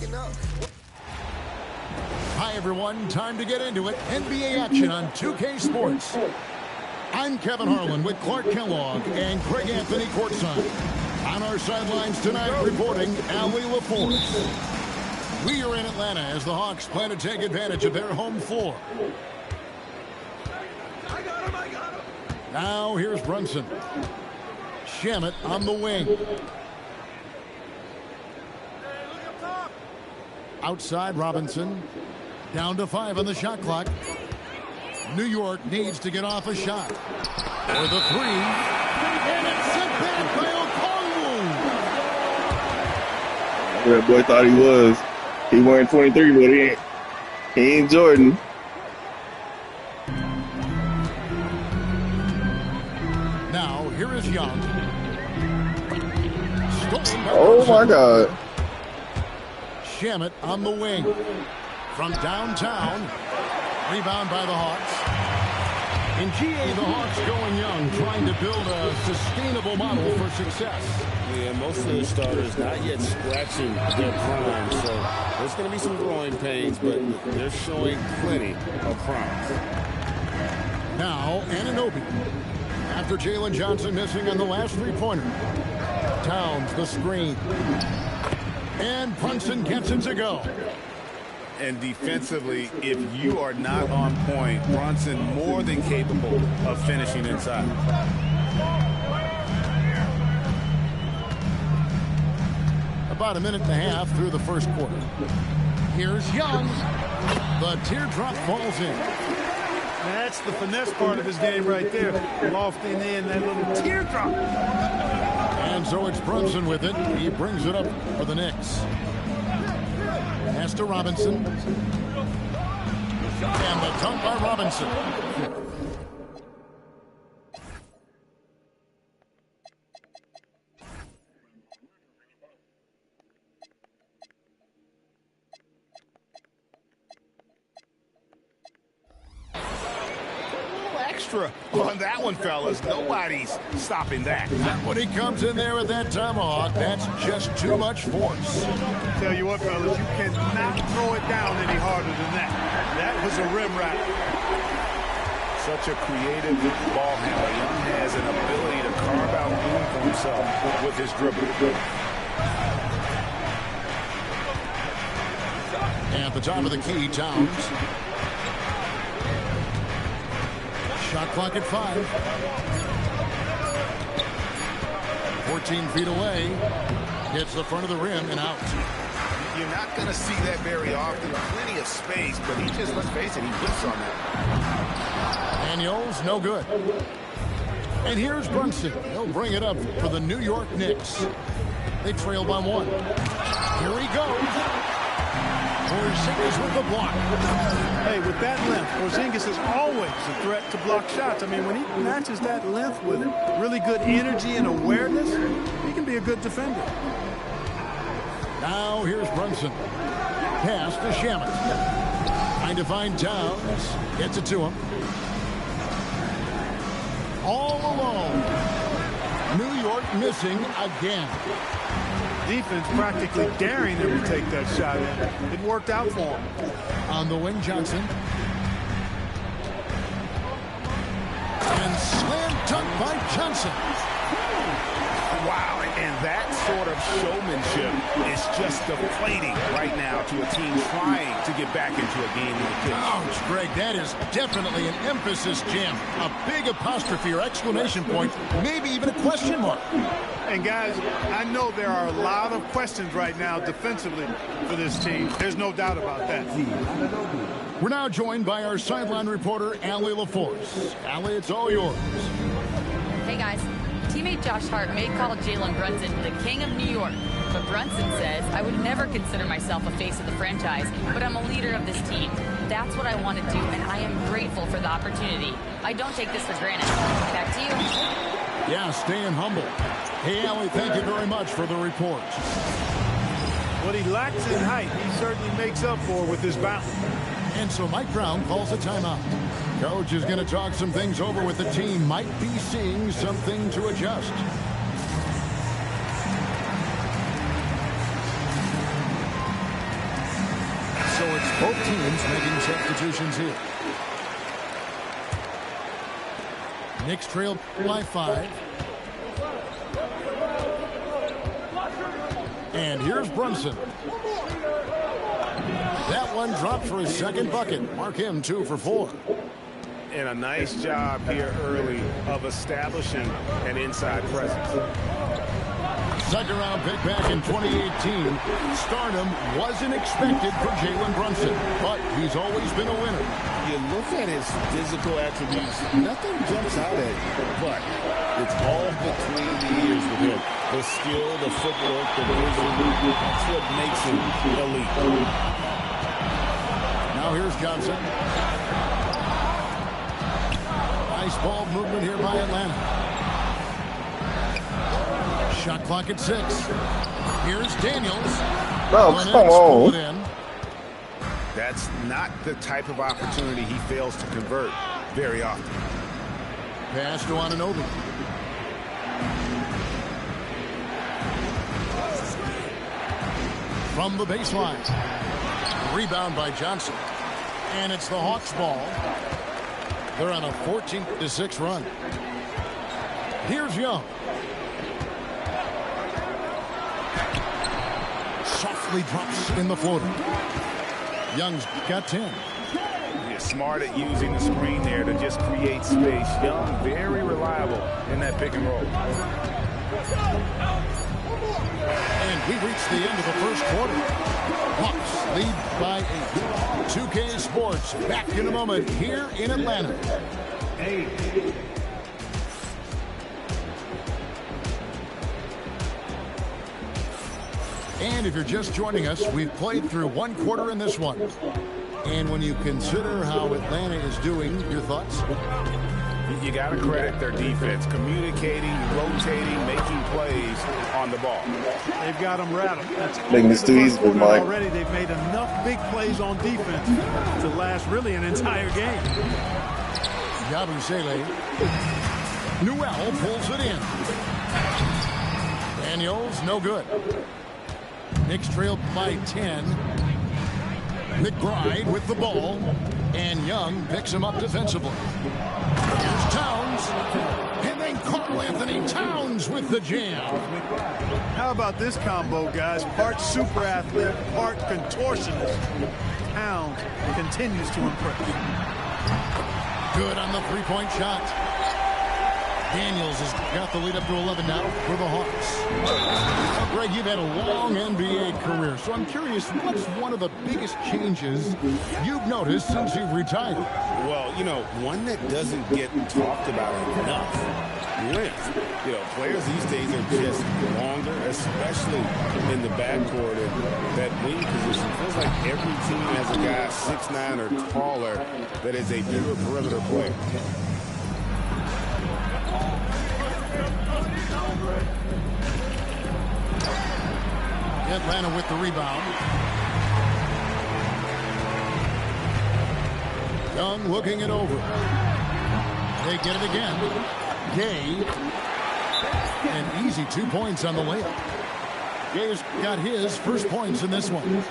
waking up. Hi, everyone. Time to get into it. NBA action on 2K Sports. I'm Kevin Harlan with Clark Kellogg and Craig Anthony courtside. On our sidelines tonight, reporting Allie LaForce. We are in Atlanta as the Hawks plan to take advantage of their home floor. I got him. Now here's Brunson. Shamet on the wing. Outside Robinson. Down to 5 on the shot clock. New York needs to get off a shot. For the 3. And it's sent back by Okongwu. That boy thought he was. He wearing 23, but he ain't Jordan. Now, here is Young. Oh, my God. Shamet on the wing. From downtown. Rebound by the Hawks. In GA, the Hawks going young, trying to build a sustainable model for success. Yeah, most of the starters not yet scratching their prime, so there's going to be some growing pains, but they're showing plenty of promise. Now, Anunoby. After Jalen Johnson missing on the last three-pointer. Towns the screen. And Brunson gets it to go. And defensively, if you are not on point, Brunson more than capable of finishing inside. About a minute and a half through the first quarter. Here's Young. The teardrop falls in. That's the finesse part of his game right there. Lofting in that little teardrop. And so it's Brunson with it. He brings it up for the Knicks. Pass to Robinson. And the dunk by Robinson. Extra on that one, fellas. Nobody's stopping that. When he comes in there with that tomahawk, that's just too much force. Tell you what, fellas, you cannot throw it down any harder than that. That was a rim rattler. Such a creative ball handler. Young has an ability to carve out room for himself with his dribble. At the top of the key, Towns. Shot clock at 5. 14 feet away. Hits the front of the rim and out. You're not going to see that very often. Plenty of space, but he just, let's face it, he whips on that. Daniels, no good. And here's Brunson. He'll bring it up for the New York Knicks. They trail by 1. Here he goes. Porzingis with the block. Hey, with that length, Porzingis is always a threat to block shots. I mean, when he matches that length with really good energy and awareness, he can be a good defender. Now here's Brunson. Pass to Shamet. Trying to find Towns. Gets it to him. All alone. New York missing again. Defense practically daring them to take that shot. It worked out for him. On the wing, Johnson. And slam dunk by Johnson. Wow, and that sort of showmanship is just deflating right now to a team trying to get back into a game like this. Ouch, Greg, that is definitely an emphasis jam. A big apostrophe or exclamation point, maybe even a question mark. And guys, I know there are a lot of questions right now defensively for this team. There's no doubt about that. We're now joined by our sideline reporter, Allie LaForce. Allie, it's all yours. Hey, guys. Teammate Josh Hart may call Jalen Brunson the king of New York, but Brunson says, I would never consider myself a face of the franchise, but I'm a leader of this team. That's what I want to do, and I am grateful for the opportunity. I don't take this for granted. Back to you. Yeah, staying humble. Hey, Allie, thank you very much for the report. What he lacks in height, he certainly makes up for with his bounce. And so Mike Brown calls a timeout. Coach is going to talk some things over with the team. Might be seeing something to adjust. Both teams making substitutions here. Knicks trail by 5. And here's Brunson. That one dropped for his second bucket. Mark him 2 for 4. And a nice job here early of establishing an inside presence. Second round pick back in 2018. Stardom wasn't expected for Jalen Brunson, but he's always been a winner. You look at his physical attributes, nothing jumps out at you, but it's all between the ears with him. The skill, the footwork, the vision, that's what makes him elite. Now here's Johnson. Nice ball movement here by Atlanta. Shot clock at 6. Here's Daniels. Oh, come on. In. That's not the type of opportunity he fails to convert very often. Pass to Anunoby. From the baseline. Rebound by Johnson. And it's the Hawks ball. They're on a 14-6 run. Here's Young. Softly drops in the floater. Young's got 10. He's smart at using the screen there to just create space. Young, very reliable in that pick and roll. And we reach the end of the first quarter. Hawks lead by 8. 2K Sports back in a moment here in Atlanta. 8. And if you're just joining us, we've played through one quarter in this one. And when you consider how Atlanta is doing, your thoughts? You got to credit their defense, communicating, rotating, making plays on the ball. They've got them rattled. That's Making this too easy for Mike. Already, they've made enough big plays on defense to last really an entire game. Yabusele. Newell pulls it in. Daniels, no good. Knicks trail by 10. McBride with the ball. And Young picks him up defensively. Here's Towns. And then Karl Anthony Towns with the jam. How about this combo, guys? Part super athlete, part contortionist. Towns continues to impress. Good on the three-point shot. Daniels has got the lead up to 11 now for the Hawks. Greg, you've had a long NBA career, so I'm curious, what's one of the biggest changes you've noticed since you've retired? Well, you know, one that doesn't get talked about enough. Length. You know, players these days are just longer, especially in the backcourt. And that wing position feels like every team has a guy 6'9" or taller that is a pure perimeter player. Atlanta with the rebound. Young looking it over. They get it again. Gay. An easy 2 points on the layup. Gay's got his first points in this one.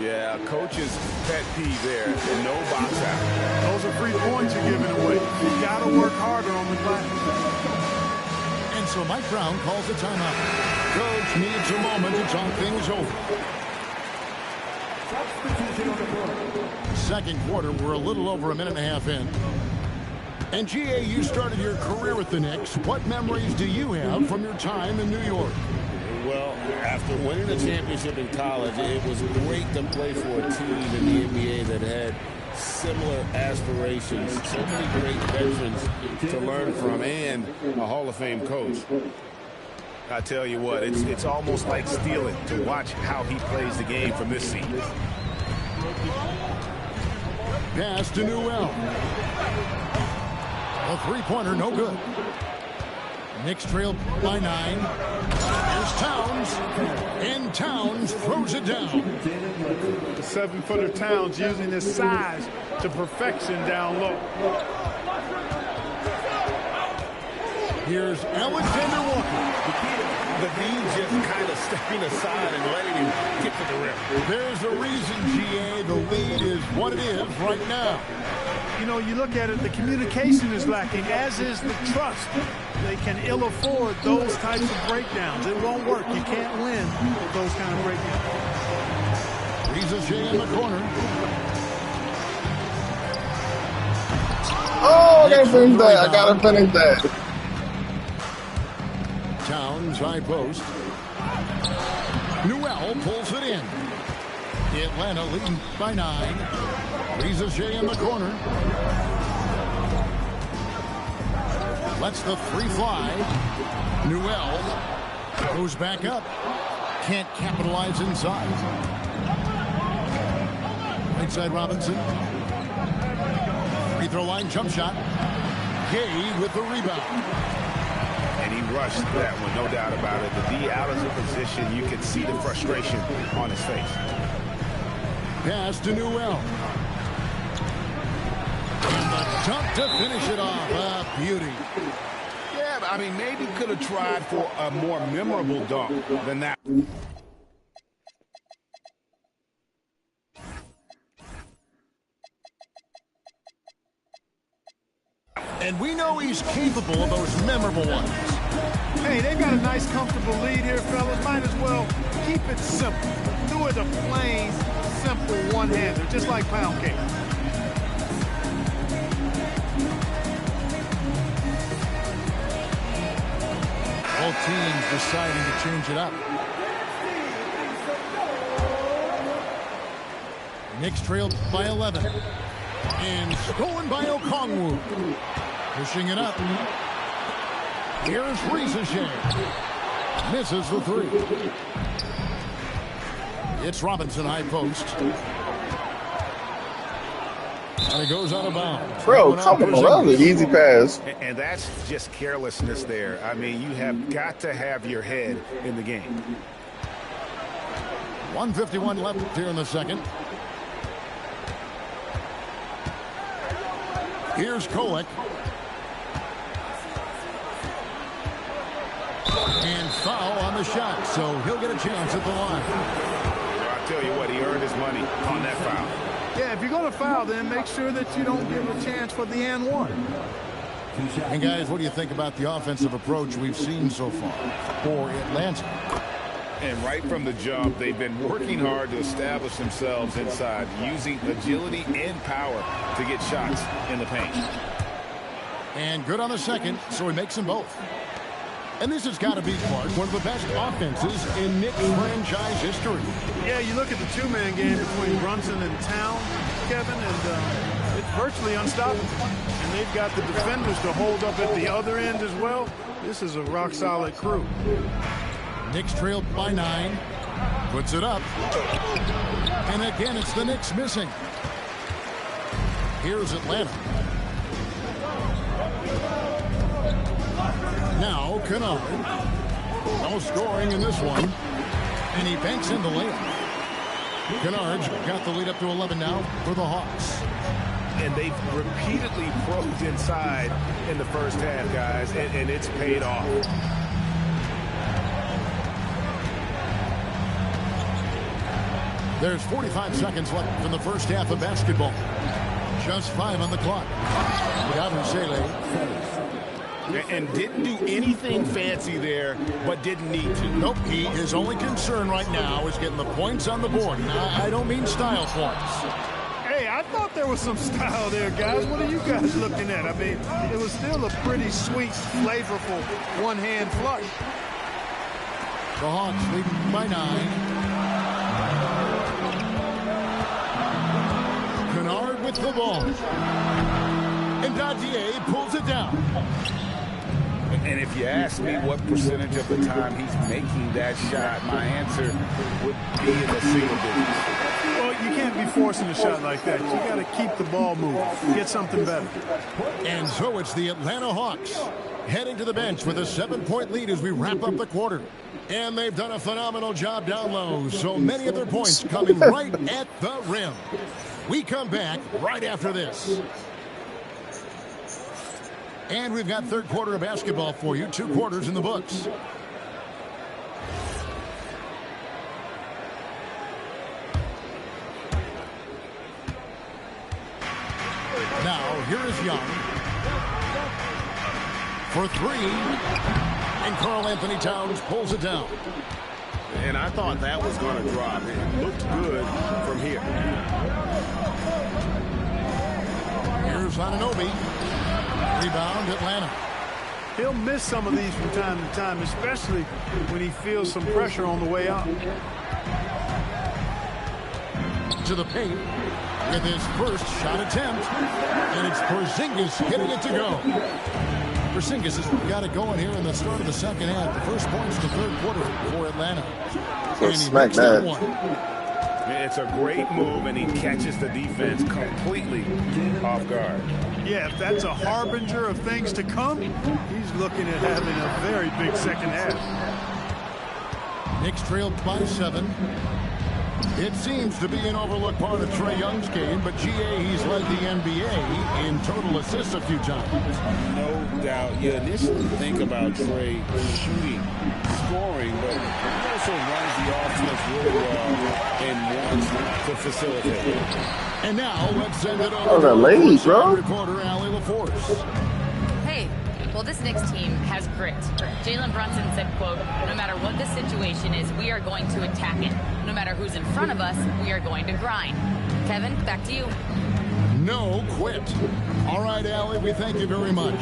Yeah, coach's pet peeve there. No box out. Those are free points you're giving away. You got to work harder on the glass. And so Mike Brown calls a timeout. Coach needs a moment to talk things over. Second quarter, we're a little over a minute and a half in. And GA, you started your career with the Knicks. What memories do you have from your time in New York? Well, after winning a championship in college, it was great to play for a team in the NBA that had similar aspirations, so many great veterans to learn from, and a Hall of Fame coach. I tell you what, it's almost like stealing to watch how he plays the game from this seat. Pass to Newell. A three-pointer, no good. Knicks trail by 9. Here's Towns. And Towns throws it down. The 7-footer Towns using his size to perfection down low. Here's Alexander Walker. The D just kind of stepping aside and letting him get to the rim. There's a reason, GA, the lead is what it is right now. You know, you look at it, the communication is lacking, as is the trust. They can ill afford those types of breakdowns. It won't work. You can't win with those kind of breakdowns. Reza Shea in the corner. Oh, I gotta finish that. I gotta finish that. Towns high post. Newell pulls it in. Atlanta leading by 9. Reza Shea in the corner. Lets the 3 fly. Newell goes back up. Can't capitalize inside. Right side Robinson. Free throw line jump shot. Gay with the rebound. And he rushed that one, no doubt about it. The D out of the position, you can see the frustration on his face. Pass to Newell. And the dunk to finish it off. A beauty. Yeah, I mean, maybe could have tried for a more memorable dunk than that. And we know he's capable of those memorable ones. Hey, they've got a nice, comfortable lead here, fellas. Might as well keep it simple. Do it a plain, simple one-hander, just like pound cake. Both teams deciding to change it up. Knicks trailed by 11. And stolen by Okongwu. Pushing it up. Here's Reza Shea. Misses the 3. It's Robinson high post. And it goes out of bounds. Bro, come on. That was an easy pass. And that's just carelessness there. I mean, you have got to have your head in the game. 1:51 left here in the second. Here's Kolek. And foul on the shot, so he'll get a chance at the line. I'll tell you what, he earned his money on that foul. Yeah, if you're going to foul, then make sure that you don't give a chance for the and one. And guys, what do you think about the offensive approach we've seen so far for Atlanta? And right from the jump, they've been working hard to establish themselves inside, using agility and power to get shots in the paint. And good on the second, so he makes them both. And this has got to be, Clark, one of the best offenses in Knicks franchise history. Yeah, you look at the two-man game between Brunson and Town, Kevin, and it's virtually unstoppable. And they've got the defenders to hold up at the other end as well. This is a rock-solid crew. Knicks trailed by 9. Puts it up. And again, it's the Knicks missing. Here's Atlanta. Now, Kennard. No scoring in this one. And he banks in the layup. Kennard's got the lead up to 11 now for the Hawks. And they've repeatedly probed inside in the first half, guys, and it's paid off. There's 45 seconds left in the first half of basketball. Just 5 on the clock. And didn't do anything fancy there, but didn't need to. Nope, his only concern right now is getting the points on the board. Now, I don't mean style points. Hey, I thought there was some style there, guys. What are you guys looking at? I mean, it was still a pretty sweet, flavorful one-hand flush. The Hawks leading by 9. Kennard with the ball. And Dadier pulls it down. And if you ask me what percentage of the time he's making that shot, my answer would be in the single digits. Well, you can't be forcing a shot like that. You got to keep the ball moving, get something better. And so it's the Atlanta Hawks heading to the bench with a 7-point lead as we wrap up the quarter. And they've done a phenomenal job down low. So many of their points coming right at the rim. We come back right after this. And we've got third quarter of basketball for you. 2 quarters in the books. Now, here is Young. For 3. And Karl Anthony Towns pulls it down. And I thought that was going to drop. It looked good from here. Here's Anunoby. Rebound, Atlanta. He'll miss some of these from time to time, especially when he feels some pressure on the way out. To the paint with his first shot attempt. And it's Porzingis getting it to go. Porzingis has got it going here in the start of the second half. The first points in the third quarter for Atlanta. And he makes that one. It's a great move, and he catches the defense completely off guard. Yeah, if that's a harbinger of things to come, he's looking at having a very big second half. Knicks trailed by 7. It seems to be an overlooked part of Trae Young's game, but GA, he's led the NBA in total assists a few times. No doubt. You initially think about Trae shooting, scoring, but he also runs the offense really well and wants to facilitate. And now let's send it over to reporter Allie LaForce. Hey. Well, this Knicks team has grit. Jalen Brunson said, quote, no matter what the situation is, we are going to attack it. No matter who's in front of us, we are going to grind. Kevin, back to you. No quit. All right, Allie, we thank you very much.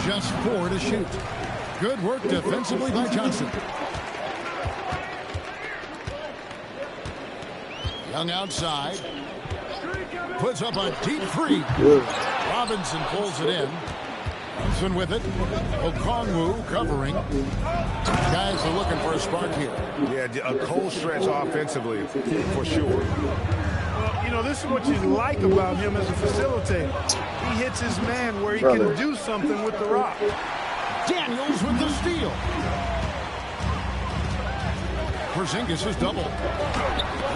Just 4 to shoot. Good work defensively by Johnson. Young outside. Puts up a deep 3. Robinson pulls it in. Brunson with it. Okongwu covering. Guys are looking for a spark here. Yeah, a cold stretch offensively, for sure. Well, you know, this is what you like about him as a facilitator. He hits his man where he can do something with the rock. Daniels with the steal. Porzingis is double.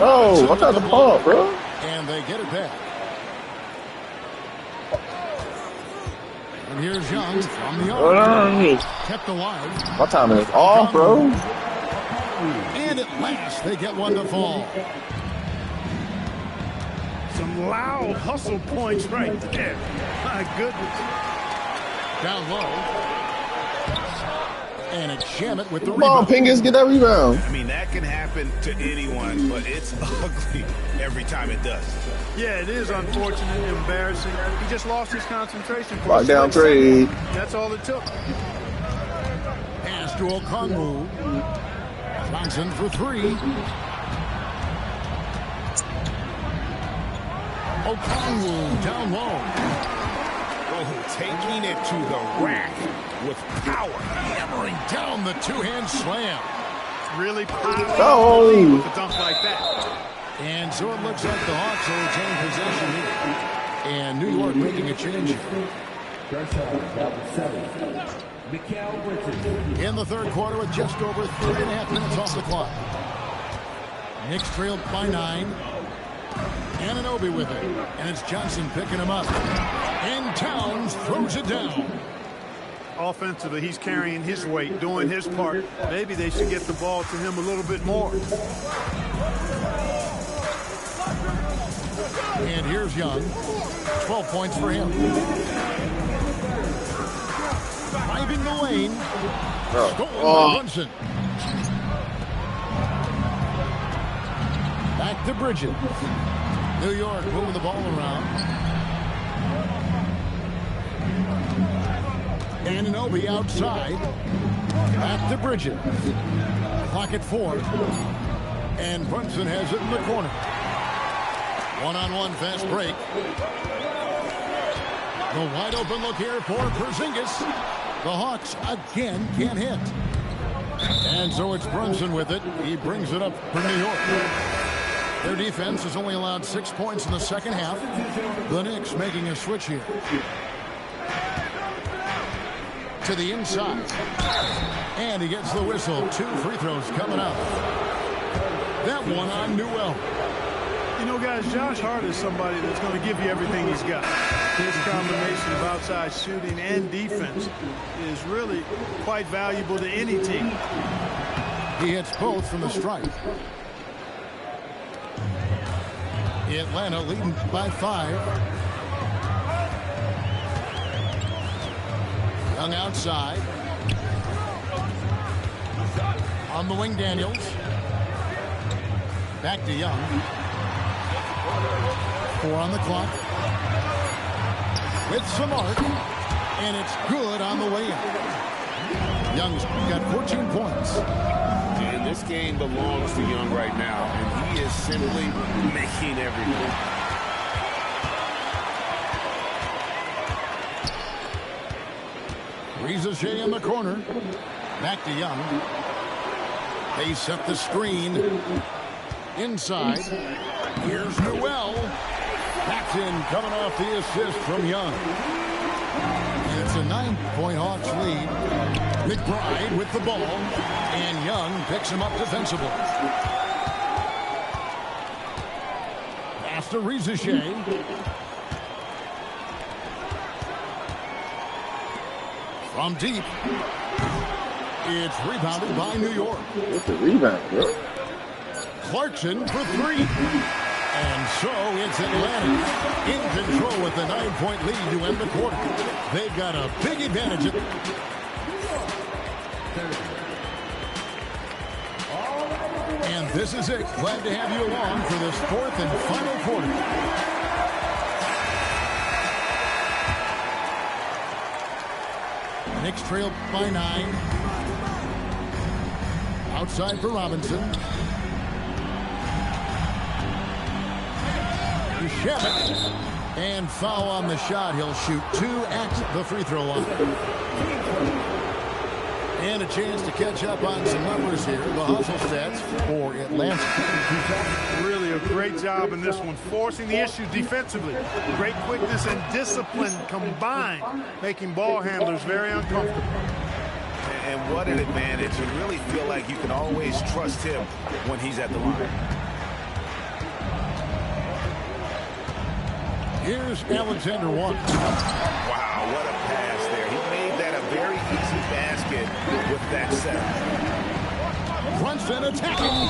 Oh, watch out the ball, bro. And they get it back. And here's Young from the arc. Kept alive. My time is off, bro. And at last, they get one to fall. Some loud hustle points right there. My goodness. Down low. And a Shamet with the rebound. Come on, Pingus, get that rebound. I mean, that can happen to anyone, but it's ugly every time it does. Yeah, it is unfortunate and embarrassing. He just lost his concentration. Lock down trade. That's all it took. Pass to Okongwu. Johnson for 3. Okongwu down low. Oh, taking it to the rack with power. Hammering down the two-hand slam. Really powerful with a dunk like that. And so it looks like the Hawks will retain possession here. And New York making a change here. In the third quarter with just over 3.5 minutes off the clock. Knicks trailed by 9. Anunoby with it. And it's Johnson picking him up. And Towns throws it down. Offensively, he's carrying his weight, doing his part. Maybe they should get the ball to him a little bit more. And here's Young. 12 points for him. Driving the lane. Stolen by Brunson. Back to Bridget. New York moving the ball around. Anunoby outside. Back to Bridget. Clock at 4. And Brunson has it in the corner. One-on-one fast break. The wide open look here for Porzingis. The Hawks again can't hit. And so it's Brunson with it. He brings it up for New York. Their defense has only allowed 6 points in the second half. The Knicks making a switch here. To the inside. And he gets the whistle. 2 free throws coming up. That one on Newell. You know, guys, Josh Hart is somebody that's going to give you everything he's got. His combination of outside shooting and defense is really quite valuable to any team. He hits both from the stripe. Atlanta leading by 5. Young outside. On the wing, Daniels. Back to Young. 4 on the clock. With some arc. And it's good on the way in. Young's got 14 points. And this game belongs to Young right now, and he is simply making everything. Rizichet in the corner. Back to Young. They set the screen. Inside. Here's Newell. Paxton coming off the assist from Young. And it's a 9-point Hawks lead. McBride with the ball. And Young picks him up defensively. Pass to Rizichet. From deep. It's rebounded by New York. What's the rebound, bro? Clarkson for 3. And so it's Atlanta in control with the 9-point lead to end the quarter. They've got a big advantage. And this is it. Glad to have you along for this 4th and final quarter. Knicks trail by 9. Outside for Robinson. Shemet. And foul on the shot. He'll shoot 2 at the free throw line. And a chance to catch up on some numbers here. The hustle stats for Atlanta. Really a great job in this one, forcing the issue defensively. Great quickness and discipline combined, making ball handlers very uncomfortable. And what an advantage. You really feel like you can always trust him when he's at the line. Here's Alexander Walker. Wow, what a pass there. He made that a very easy basket with that set. Brunson attacking.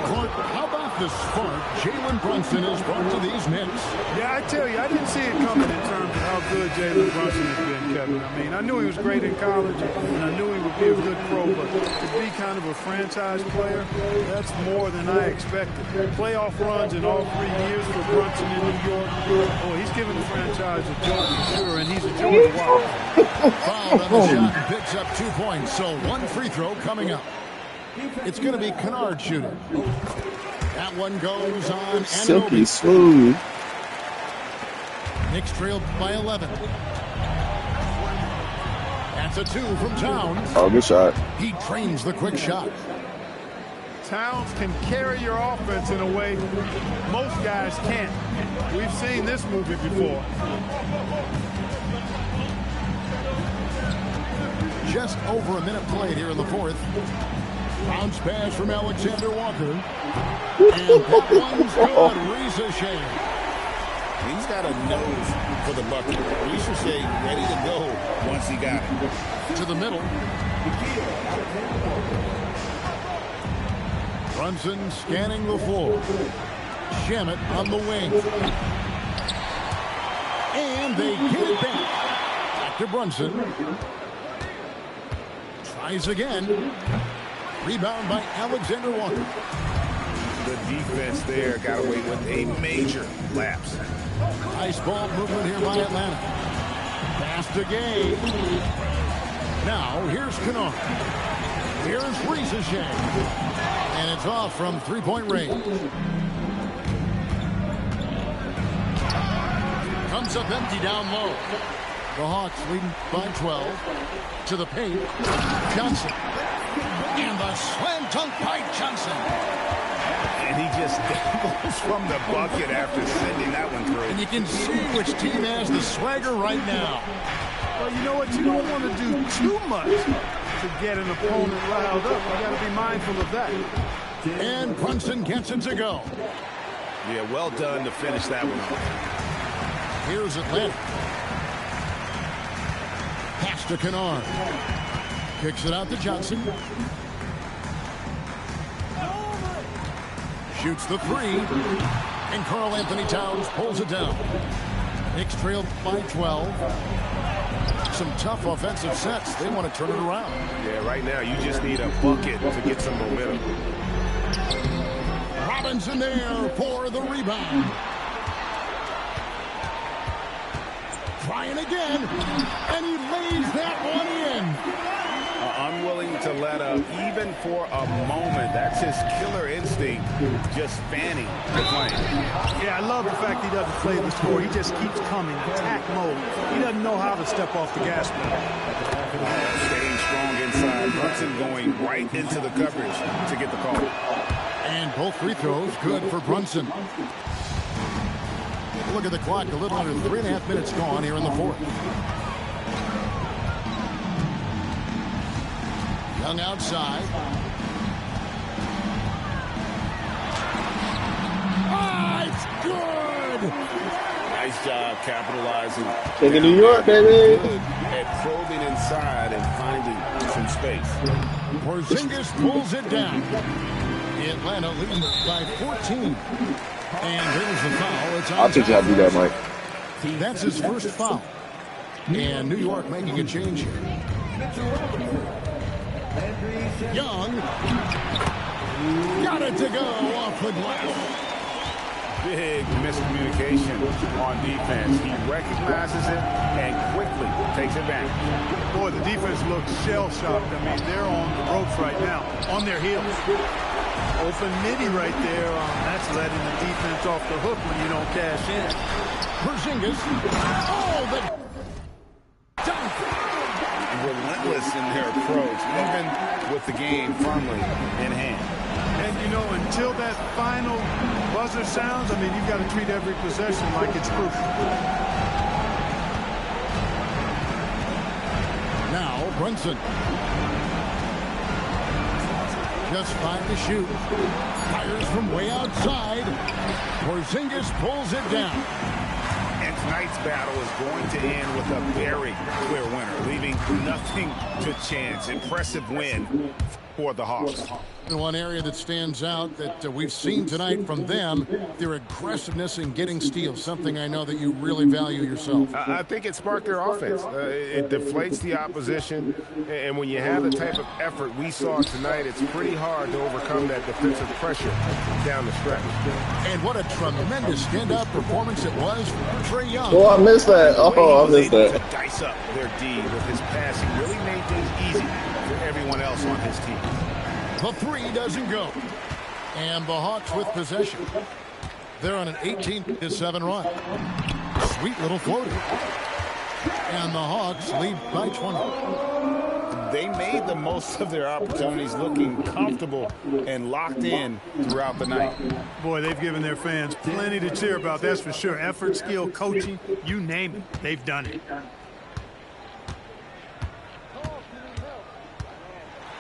Clark, how about the spark Jalen Brunson has brought to these Knicks? Yeah, I tell you, I didn't see it coming in terms of how good Jalen Brunson has been, Kevin. I mean, I knew he was great in college, and I knew he would be a good pro, but to be kind of a franchise player, that's more than I expected. Playoff runs in all 3 years for Brunson in New York. Oh, he's giving the franchise a jolt for sure, and he's a jolt to watch. Fouled on the shot and picks up 2 points, so 1 free throw coming up. It's going to be Kennard shooting. That one goes on. Silky smooth. Knicks trailed by 11. That's a 2 from Towns. Oh, good shot. He trains the quick shot. Towns can carry your offense in a way most guys can't. We've seen this movie before. Just over a minute played here in the 4th. Bounce pass from Alexander Walker. And that one's good. Rizichet. He's got a nose for the bucket. Rizichet ready to go once he got it. To the middle. Brunson scanning the floor. Shemet on the wing. And they get it back. Back to Brunson. Tries again. Rebound by Alexander Walker. The defense there got away with a major lapse. Nice ball movement here by Atlanta. Pass to Gay. Now here's Kennard. Here's Rizichet. And it's off from 3-point range. Comes up empty down low. The Hawks leading by 12. To the paint. Johnson. And the slam dunk by Johnson. And he just goes from the bucket after sending that one through. And you can see which team has the swagger right now. Well, you know what? You don't want to do too much to get an opponent riled up. You got to be mindful of that. And Brunson gets it to go. Yeah, well done to finish that one. Here's Atlanta. Pass to Kennard. Kicks it out to Johnson. Shoots the three. And Karl Anthony Towns pulls it down. Knicks trailed by 12. Some tough offensive sets. They want to turn it around. Yeah, right now you just need a bucket to get some momentum. Robinson there for the rebound. Trying again, and he lays that one in. Unwilling to let up even for a moment. That's his killer instinct, just fanning the flame. Yeah, I love the fact he doesn't play the score. He just keeps coming, attack mode. He doesn't know how to step off the gas pedal. Staying strong inside. Brunson going right into the coverage to get the call. And both free throws good for Brunson. Look at the clock, a little under 3.5 minutes gone here in the fourth. Young outside. Ah, it's good! Nice job capitalizing. Taking New York, baby. At probing inside and finding some space. Porzingis pulls it down. Atlanta leading by 14. And there's the foul. It's on. I'll teach you how to do that, Mike. That's his first foul. And New York making a change here. Young got it to go off the glass. Big miscommunication on defense. He recognizes it and quickly takes advantage. Boy, the defense looks shell-shocked. I mean, they're on the ropes right now, on their heels. Open midi right there. That's letting the defense off the hook when you don't cash in. Porzingis. Oh, the dunk. Relentless in their approach, even with the game firmly in hand. And, you know, until that final buzzer sounds, I mean, you've got to treat every possession like it's crucial. Now, Brunson. Just 5 to shoot. Fires from way outside. Porzingis pulls it down. And tonight's battle is going to end with a very clear winner, leaving nothing to chance. Impressive win for the Hawks. One area that stands out that we've seen tonight from them, their aggressiveness in getting steals, something I know that you really value yourself. I think it sparked their offense. It deflates the opposition, and when you have the type of effort we saw tonight, it's pretty hard to overcome that defensive pressure down the stretch. And what a tremendous stand-up performance it was from Trae Young. Oh, I missed that. Oh, I missed that. To dice up their D with his passing really made things easy for everyone else on his team. The three doesn't go. And the Hawks with possession. They're on an 18-7 run. Sweet little floater. And the Hawks lead by 20. They made the most of their opportunities, looking comfortable and locked in throughout the night. Boy, they've given their fans plenty to cheer about, that's for sure. Effort, skill, coaching, you name it, they've done it.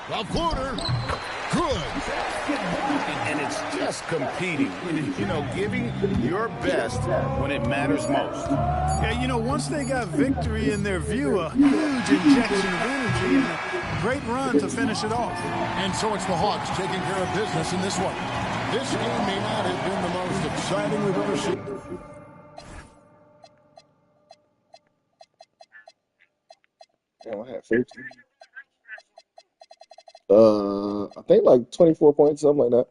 The floater. Good. And it's just competing, you know, giving your best when it matters most. Yeah, you know, once they got victory in their view, a huge injection of energy and a great run to finish it off. And so it's the Hawks taking care of business in this one. This game may not have been the most exciting we've ever seen. Damn, I had 15. I think like 24 points, something like that.